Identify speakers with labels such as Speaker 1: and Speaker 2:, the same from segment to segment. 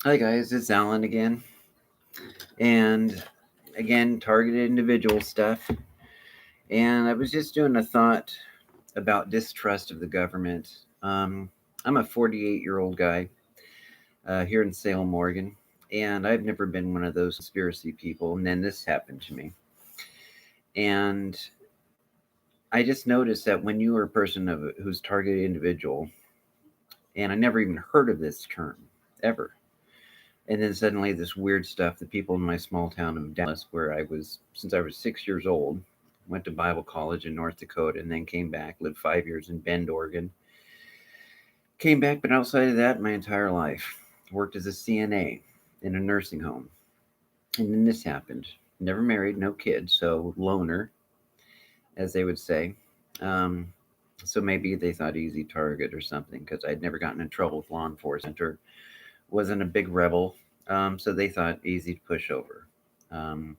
Speaker 1: Hi guys, it's Alan again. And again, targeted individual stuff. And I was just doing a thought about distrust of the government. I'm a 48-year-old guy here in Salem, Oregon. And I've never been one of those conspiracy people. And then this happened to me. And I just noticed that when you are a person who's targeted individual, and I never even heard of this term ever. And then suddenly, this weird stuff. The people in my small town of Dallas, where I was since I was 6 years old, went to Bible college in North Dakota, and then came back. Lived 5 years in Bend, Oregon. Came back, but outside of that, my entire life worked as a CNA in a nursing home. And then this happened. Never married, no kids, so loner, as they would say. Um, so maybe they thought easy target or something because I'd never gotten in trouble with law enforcement or wasn't a big rebel. So they thought easy to push over. Um,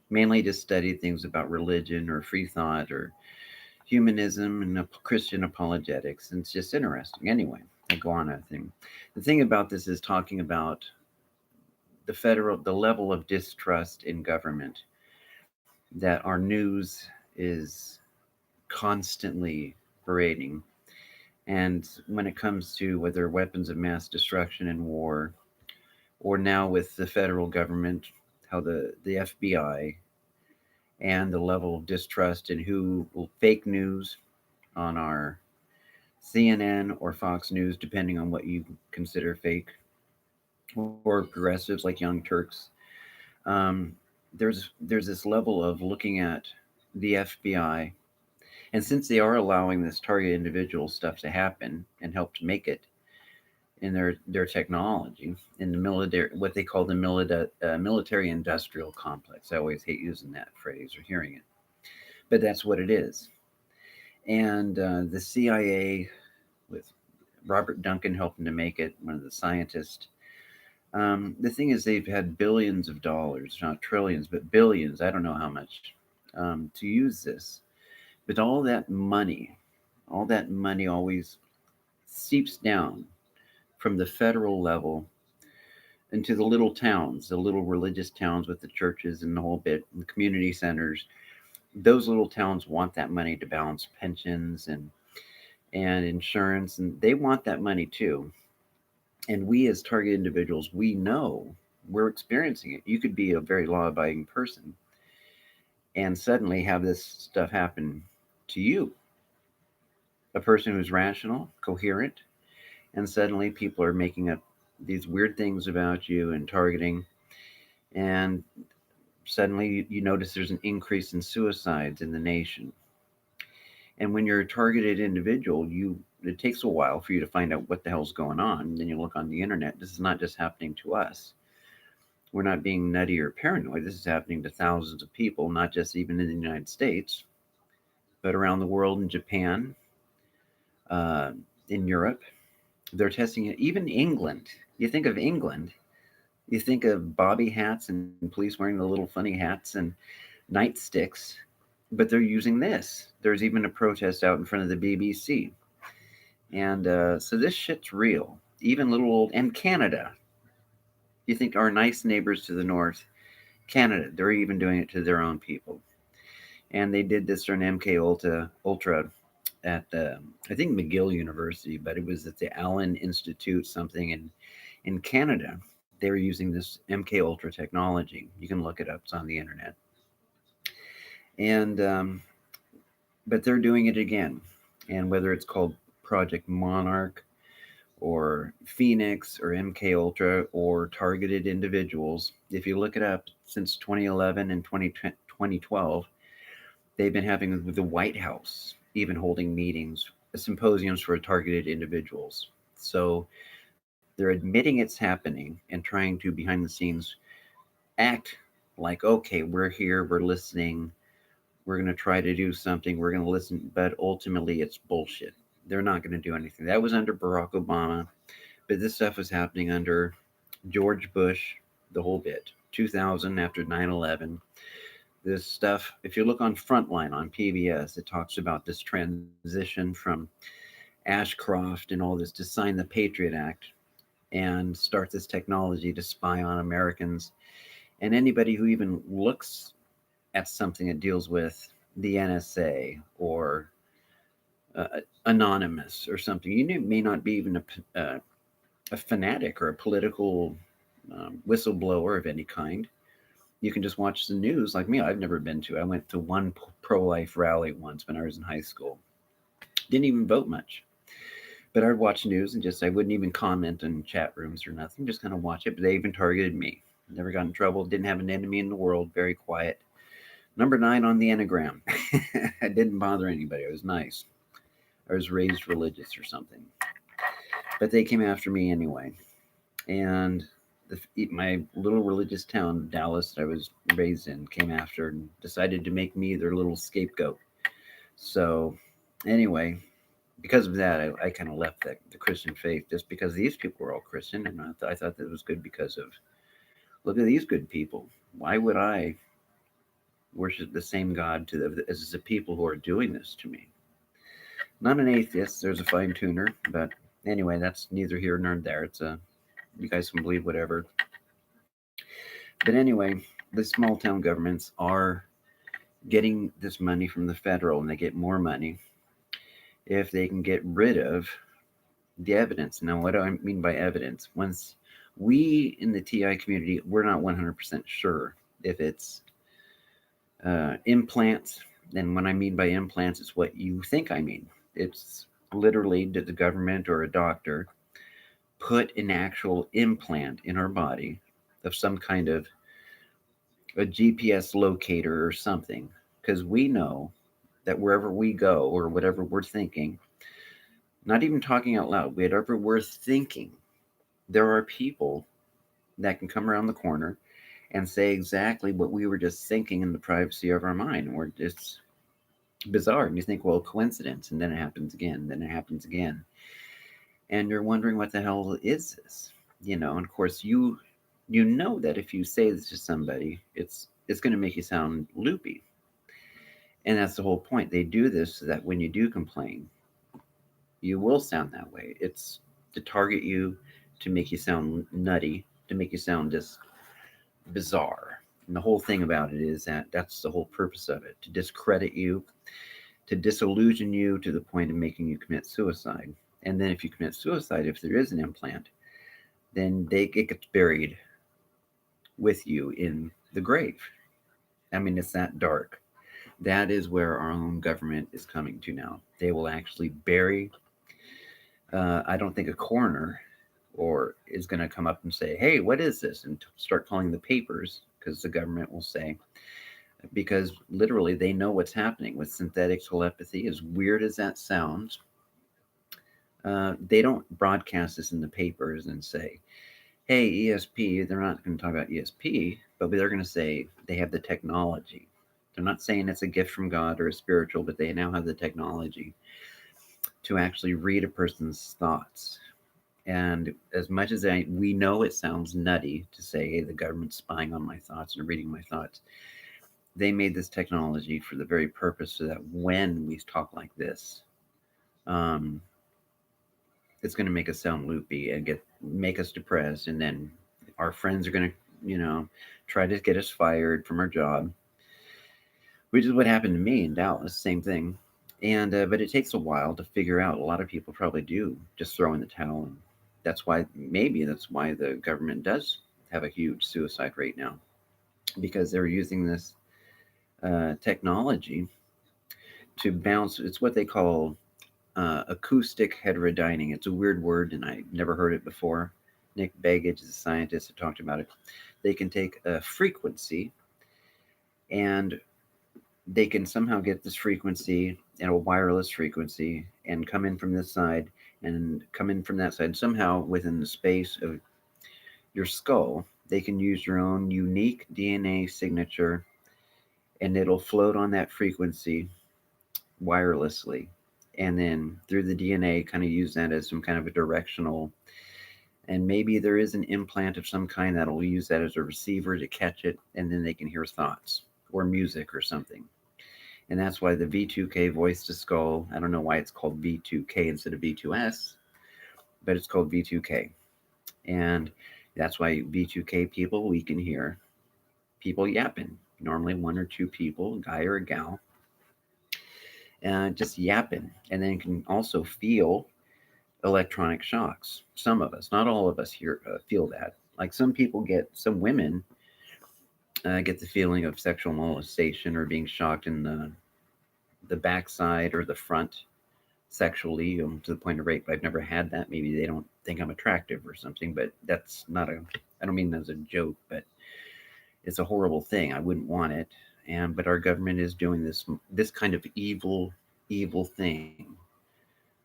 Speaker 1: Mainly just studied things about religion or free thought or humanism and Christian apologetics. And it's just interesting. Anyway, iguana thing. The thing about this is talking about the level of distrust in government that our news is constantly parading. And when it comes to whether weapons of mass destruction and war, or now with the federal government, how the FBI and the level of distrust in who will fake news on our CNN or Fox News, depending on what you consider fake, or progressives like Young Turks. Um, there's this level of looking at the FBI, and since they are allowing this target individual stuff to happen and help to make it in their technology in the military, what they call the military industrial complex. I always hate using that phrase or hearing it, but that's what it is. And the CIA, with Robert Duncan helping to make it, one of the scientists. The thing is, they've had billions of dollars, not trillions, but billions. I don't know how much to use this, but all that money always seeps down from the federal level into the little towns, the little religious towns with the churches and the whole bit, and the community centers. Those little towns want that money to balance pensions and insurance, and they want that money too. And we as target individuals, we know we're experiencing it. You could be a very law-abiding person and suddenly have this stuff happen to you, a person who's rational, coherent, and suddenly people are making up these weird things about you and targeting, and suddenly you notice there's an increase in suicides in the nation. And when you're a targeted individual, it takes a while for you to find out what the hell's going on. And then you look on the internet. This is not just happening to us. We're not being nutty or paranoid. This is happening to thousands of people, not just even in the United States, but around the world, in Japan, uh, in Europe. They're testing it. Even England. You think of England, you think of bobby hats and police wearing the little funny hats and nightsticks, but they're using this. There's even a protest out in front of the BBC. And so this shit's real. Even little old, and Canada. You think our nice neighbors to the north, Canada, they're even doing it to their own people. And they did this during Ultra at I think McGill University, but it was at the Allen Institute something in Canada. They were using this MK Ultra technology. You can look it up; it's on the internet. And but they're doing it again. And whether it's called Project Monarch or Phoenix or MK Ultra or targeted individuals, if you look it up since 2011 and 2012, they've been having the White House even holding meetings, symposiums for targeted individuals. So they're admitting it's happening and trying to, behind the scenes, act like, okay, we're here, we're listening, we're going to try to do something, we're going to listen, but ultimately it's bullshit. They're not going to do anything. That was under Barack Obama, but this stuff was happening under George Bush, the whole bit. 2000, after 9/11, this stuff, if you look on Frontline on PBS, it talks about this transition from Ashcroft and all this to sign the Patriot Act and start this technology to spy on Americans and anybody who even looks at something that deals with the NSA or anonymous or something. You may not be even a fanatic or a political whistleblower of any kind. You can just watch the news like me. I've never been to. I went to one pro-life rally once when I was in high school. Didn't even vote much. But I'd watch news and I wouldn't even comment in chat rooms or nothing, just kind of watch it. But they even targeted me. Never got in trouble, didn't have an enemy in the world, very quiet. Number 9 on the Enneagram. I didn't bother anybody. I was nice. I was raised religious or something. But they came after me anyway. And my little religious town, Dallas, that I was raised in, came after and decided to make me their little scapegoat. So, anyway, because of that, I kind of left the Christian faith just because these people were all Christian, and I thought that was good because of look at these good people. Why would I worship the same God as the people who are doing this to me? Not an atheist. There's a fine tuner, but anyway, that's neither here nor there. It's a you guys can believe whatever. But anyway, the small town governments are getting this money from the federal, and they get more money if they can get rid of the evidence. Now, what do I mean by evidence? Once we in the TI community, we're not 100% sure if it's implants. And when I mean by implants, it's what you think I mean. It's literally, did the government or a doctor put an actual implant in our body of some kind of a GPS locator or something? Because we know that wherever we go or whatever we're thinking, not even talking out loud, whatever we're thinking, there are people that can come around the corner and say exactly what we were just thinking in the privacy of our mind. Or it's bizarre. And you think, well, coincidence. And then it happens again. Then it happens again. And you're wondering, what the hell is this? And of course, you know that if you say this to somebody, it's going to make you sound loopy. And that's the whole point. They do this so that when you do complain, you will sound that way. It's to target you, to make you sound nutty, to make you sound just bizarre. And the whole thing about it is that that's the whole purpose of it, to discredit you, to disillusion you to the point of making you commit suicide. And then if you commit suicide, if there is an implant, then it gets buried with you in the grave. I mean, it's that dark. That is where our own government is coming to now. They will actually bury. I don't think a coroner or is going to come up and say, "Hey, what is this?" and start calling the papers, because the government will say, because literally they know what's happening with synthetic telepathy. As weird as that sounds, they don't broadcast this in the papers and say, "Hey, ESP." They're not going to talk about ESP, but they're going to say they have the technology. They're not saying it's a gift from God or a spiritual, but they now have the technology to actually read a person's thoughts. And as much as we know it sounds nutty to say, "Hey, the government's spying on my thoughts and reading my thoughts," they made this technology for the very purpose so that when we talk like this, um, it's going to make us sound loopy and make us depressed, and then our friends are going to, try to get us fired from our job, which is what happened to me in Dallas. Same thing. And but it takes a while to figure out. A lot of people probably do just throw in the towel, and that's why the government does have a huge suicide rate now, because they're using this technology to bounce. It's what they call acoustic heterodyning. It's a weird word, and I never heard it before. Nick Begich is a scientist that talked about it. They can take a frequency, and they can somehow get this frequency and a wireless frequency and come in from this side and come in from that side. Somehow within the space of your skull, they can use your own unique DNA signature, and it'll float on that frequency wirelessly. And then through the DNA, kind of use that as some kind of a directional. And maybe there is an implant of some kind that'll use that as a receiver to catch it, and then they can hear thoughts or music or something. And that's why the V2K voice to skull, I don't know why it's called V2K instead of V2S, but it's called V2K. And that's why B2K people, we can hear people yapping. Normally, one or two people, a guy or a gal, just yapping. And then you can also feel electronic shocks. Some of us, not all of us here, feel that. Like some women get the feeling of sexual molestation or being shocked in the backside or the front sexually to the point of rape. I've never had that. Maybe they don't think I'm attractive or something, but that's not a. I don't mean that as a joke, but it's a horrible thing. I wouldn't want it. And but our government is doing this kind of evil thing,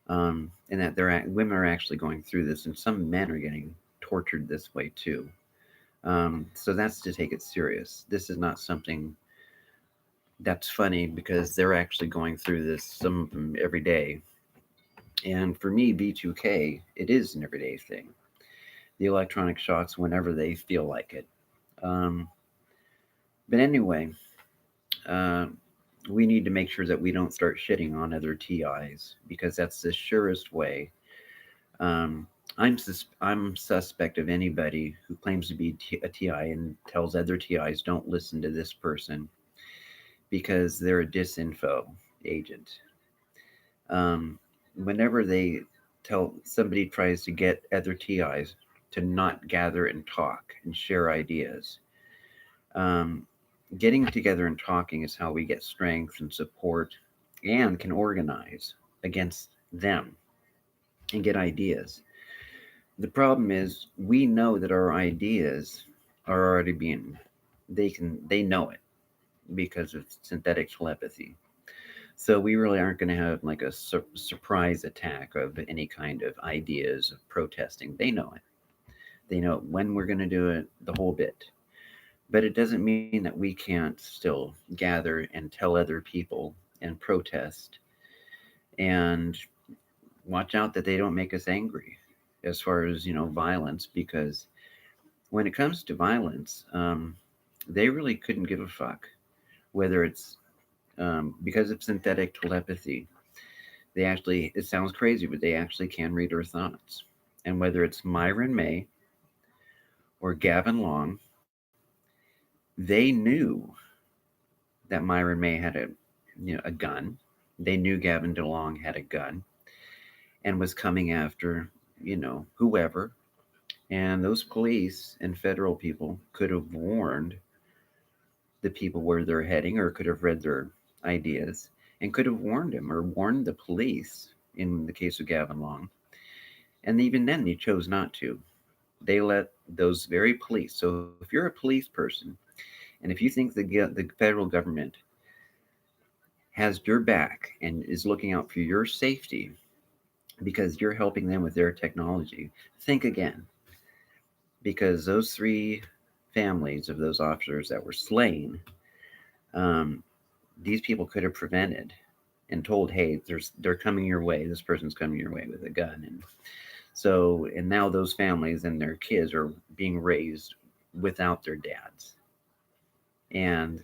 Speaker 1: and that women are actually going through this, and some men are getting tortured this way too. So that's to take it serious. This is not something that's funny because they're actually going through this, some of them every day. And for me, B2K, it is an everyday thing. The electronic shocks whenever they feel like it. Um, but anyway, uh, we need to make sure that we don't start shitting on other TIs because that's the surest way. Um, I'm suspect of anybody who claims to be a TI and tells other TIs don't listen to this person because they're a disinfo agent. Um, Whenever they tell somebody tries to get other TIs to not gather and talk and share ideas, um, getting together and talking is how we get strength and support and can organize against them and get ideas. The problem is we know that our ideas are already being they know it because of synthetic telepathy. So we really aren't going to have like a surprise attack of any kind of ideas of protesting. They know it. They know when we're going to do it, the whole bit. But it doesn't mean that we can't still gather and tell other people and protest and watch out that they don't make us angry as far as, violence, because when it comes to violence, they really couldn't give a fuck whether it's because of synthetic telepathy. They actually, it sounds crazy, but they actually can read our thoughts. And whether it's Myron May or Gavin Long, they knew that Myron May had a gun. They knew Gavin DeLong had a gun and was coming after, whoever. And those police and federal people could have warned the people where they're heading or could have read their ideas and could have warned him or warned the police in the case of Gavin Long. And even then, they chose not to. They let those very police. So if you're a police person and if you think the federal government has your back and is looking out for your safety because you're helping them with their technology, think again. Because those three families of those officers that were slain, um, these people could have prevented and told, "Hey, they're coming your way. This person's coming your way with a gun." And now those families and their kids are being raised without their dads, and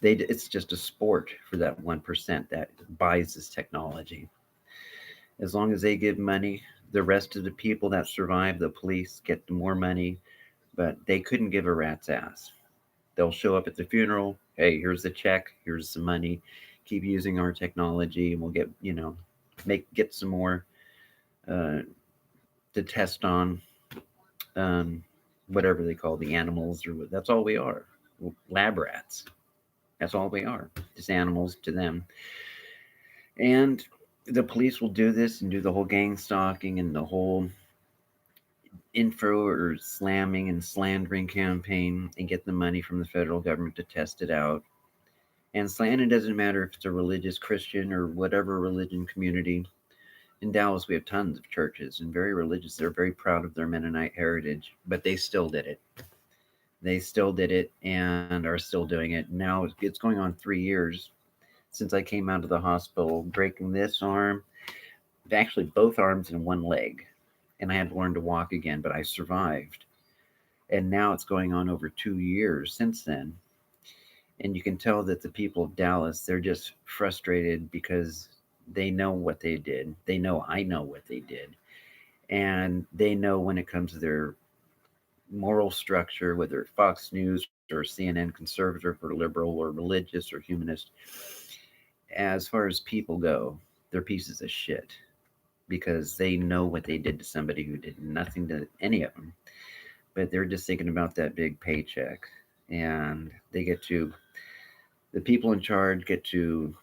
Speaker 1: it's just a sport for that 1% that buys this technology. As long as they give money, the rest of the people that survive, the police get more money, but they couldn't give a rat's ass. They'll show up at the funeral. Hey, here's the check. Here's some money. Keep using our technology, and we'll get some more uh, to test on um, whatever they call the animals, or that's all we are. Lab rats. That's all we are. Just animals to them. And the police will do this and do the whole gang stalking and the whole info or slamming and slandering campaign and get the money from the federal government to test it out. And it doesn't matter if it's a religious Christian or whatever religion community. In Dallas, we have tons of churches and very religious. They're very proud of their Mennonite heritage, but they still did it. They still did it and are still doing it. Now it's going on 3 years since I came out of the hospital, breaking this arm, actually both arms and one leg. And I had to learn to walk again, but I survived. And now it's going on over 2 years since then. And you can tell that the people of Dallas, they're just frustrated because they know what they did. They know I know what they did. And they know when it comes to their moral structure, whether it's Fox News or CNN, conservative or liberal or religious or humanist, as far as people go, they're pieces of shit because they know what they did to somebody who did nothing to any of them, but they're just thinking about that big paycheck. And they get to, the people in charge get to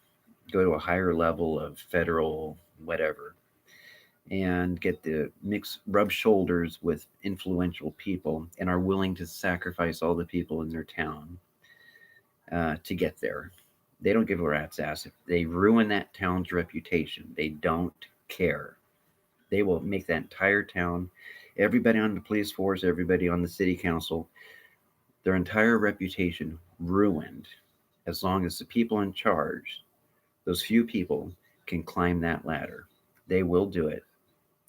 Speaker 1: go to a higher level of federal whatever and get the mix, rub shoulders with influential people and are willing to sacrifice all the people in their town to get there. They don't give a rat's ass. If they ruin that town's reputation, they don't care. They will make that entire town, everybody on the police force, everybody on the city council, their entire reputation ruined as long as the people in charge, those few people, can climb that ladder. They will do it.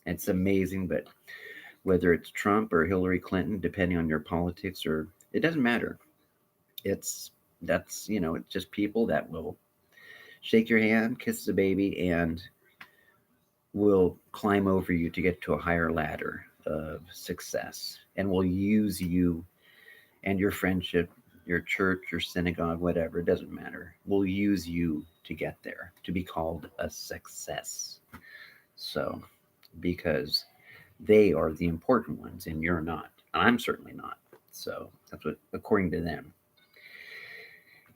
Speaker 1: It's amazing, but whether it's Trump or Hillary Clinton, depending on your politics, or it doesn't matter. It's it's just people that will shake your hand, kiss the baby, and will climb over you to get to a higher ladder of success, and will use you and your friendship, your church, your synagogue, whatever, it doesn't matter. Will use you to get there, to be called a success. So, because they are the important ones and you're not. I'm certainly not. So, that's what, according to them.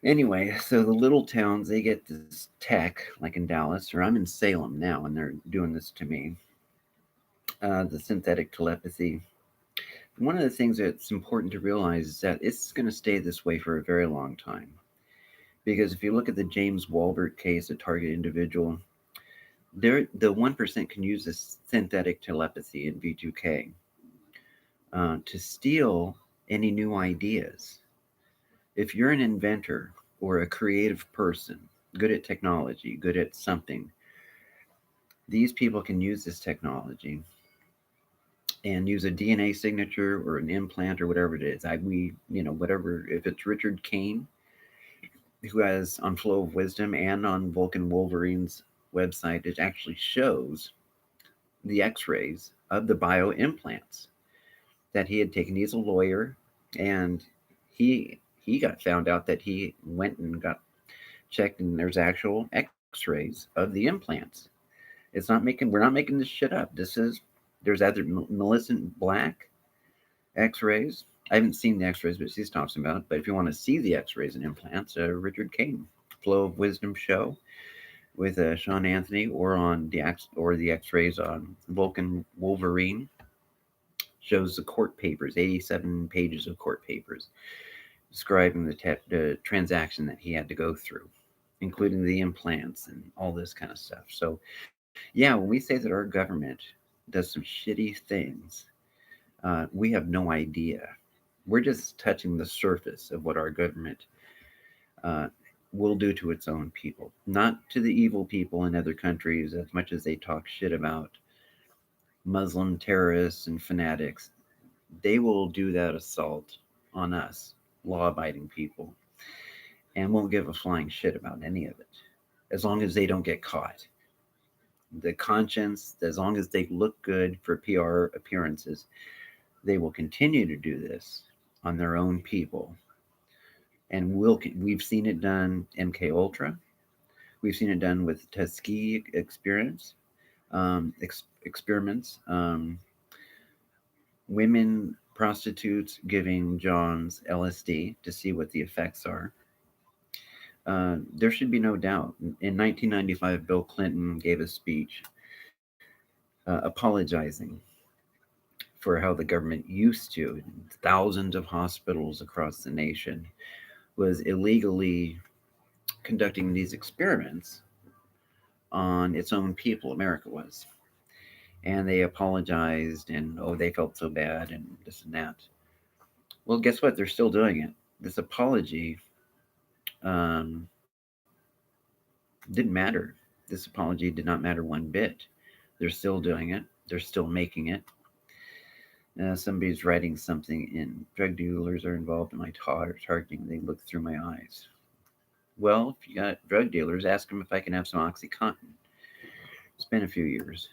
Speaker 1: Anyway, so the little towns, they get this tech, like in Dallas, or I'm in Salem now, and they're doing this to me. The synthetic telepathy. One of the things that's important to realize is that it's going to stay this way for a very long time. Because if you look at the James Walbert case, a target individual, the 1% can use this synthetic telepathy in V2K to steal any new ideas. If you're an inventor or a creative person, good at technology, good at something, these people can use this technology and use a DNA signature or an implant or whatever it is. Whatever. If it's Richard Kane, who has on Flow of Wisdom and on Vulcan Wolverine's website, it actually shows the X-rays of the bio implants that he had taken. He's a lawyer, and he got found out that he went and got checked, and there's actual X-rays of the implants. It's not making We're not making this shit up. There's either Millicent Black X-rays. I haven't seen the X-rays, but she's talking about it. But if you want to see the X-rays and implants, Richard Kane, Flow of Wisdom show with Sean Anthony, or on the X-rays on Vulcan Wolverine, shows the court papers, 87 pages of court papers describing the transaction that he had to go through, including the implants and all this kind of stuff. So, yeah, when we say that our government does some shitty things, we have no idea. We're just touching the surface of what our government uh, will do to its own people, not to the evil people in other countries as much as they talk shit about Muslim terrorists and fanatics. They will do that assault on us, law abiding people, and won't give a flying shit about any of it as long as they don't get caught. The conscience, as long as they look good for PR appearances, they will continue to do this on their own people. And we've seen it done MK Ultra. We've seen it done with Tuskegee experiments. Women prostitutes giving Johns LSD to see what the effects are. There should be no doubt. In 1995, Bill Clinton gave a speech apologizing for how the government used to, in thousands of hospitals across the nation, was illegally conducting these experiments on its own people. America was. And they apologized, and oh, they felt so bad, and this and that. Well, guess what? They're still doing it. This apology um, didn't matter. This apology did not matter one bit. They're still doing it. They're still making it. Somebody's writing something in. Drug dealers are involved in my targeting. They look through my eyes. Well, if you got drug dealers, ask them if I can have some OxyContin. It's been a few years.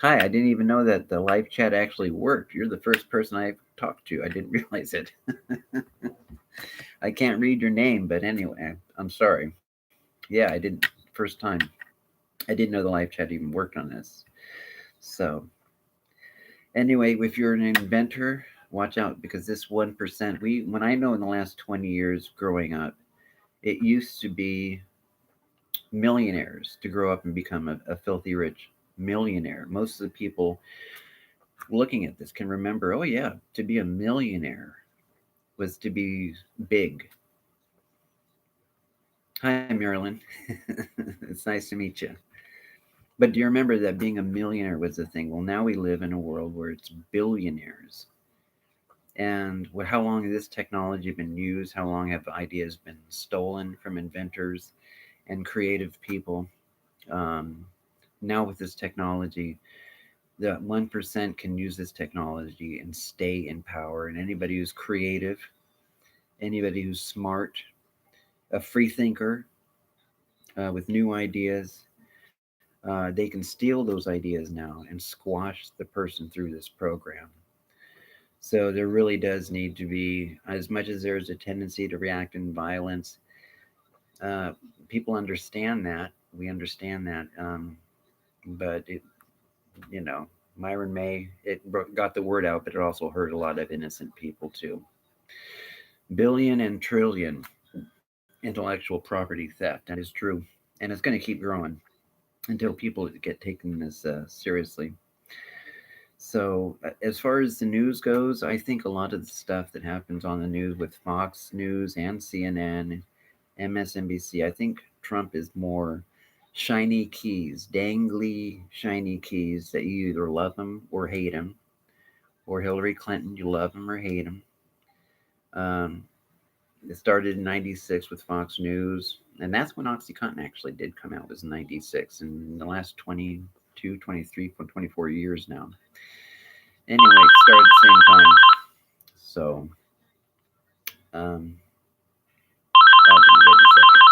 Speaker 1: Hi, I didn't even know that the live chat actually worked. You're the first person I've talked to. I didn't realize it. I can't read your name, but anyway, I'm sorry. Yeah, I didn't. First time. I didn't know the live chat even worked on this. So, anyway, if you're an inventor, watch out because this 1%, when I know in the last 20 years growing up, it used to be millionaires to grow up and become a filthy rich millionaire. Most of the people looking at this can remember, oh, yeah, to be a millionaire was to be big. Hi, Marilyn. It's nice to meet you. But do you remember that being a millionaire was the thing? Well, now we live in a world where it's billionaires. And how long has this technology been used? How long have ideas been stolen from inventors and creative people? Um, Now, with this technology, the 1% can use this technology and stay in power. And anybody who's creative, anybody who's smart, a free thinker with new ideas, they can steal those ideas now and squash the person through this program. So there really does need to be, as much as there's a tendency to react in violence, uh, people understand that. We understand that. But it, you know, Myron May, got the word out, but it also hurt a lot of innocent people too. Billion and trillion intellectual property theft. That is true. And it's going to keep growing until people get taken this seriously. So, as far as the news goes, I think a lot of the stuff that happens on the news with Fox News and CNN, MSNBC, I think Trump is more shiny keys, dangly shiny keys that you either love him or hate him. Or Hillary Clinton, you love him or hate him. Um, it started in '96 with Fox News, and that's when OxyContin actually did come out, was '96. And in the last 22, 23, 24 years now. Anyway, it started at the same time. So, um, oh, wait a second.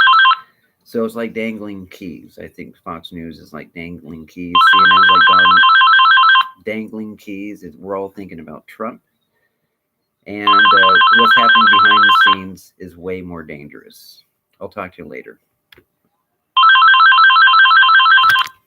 Speaker 1: So it's like dangling keys. I think Fox News is like dangling keys. CNN is like dangling keys. We're all thinking about Trump. And what's happening behind the scenes is way more dangerous. I'll talk to you later.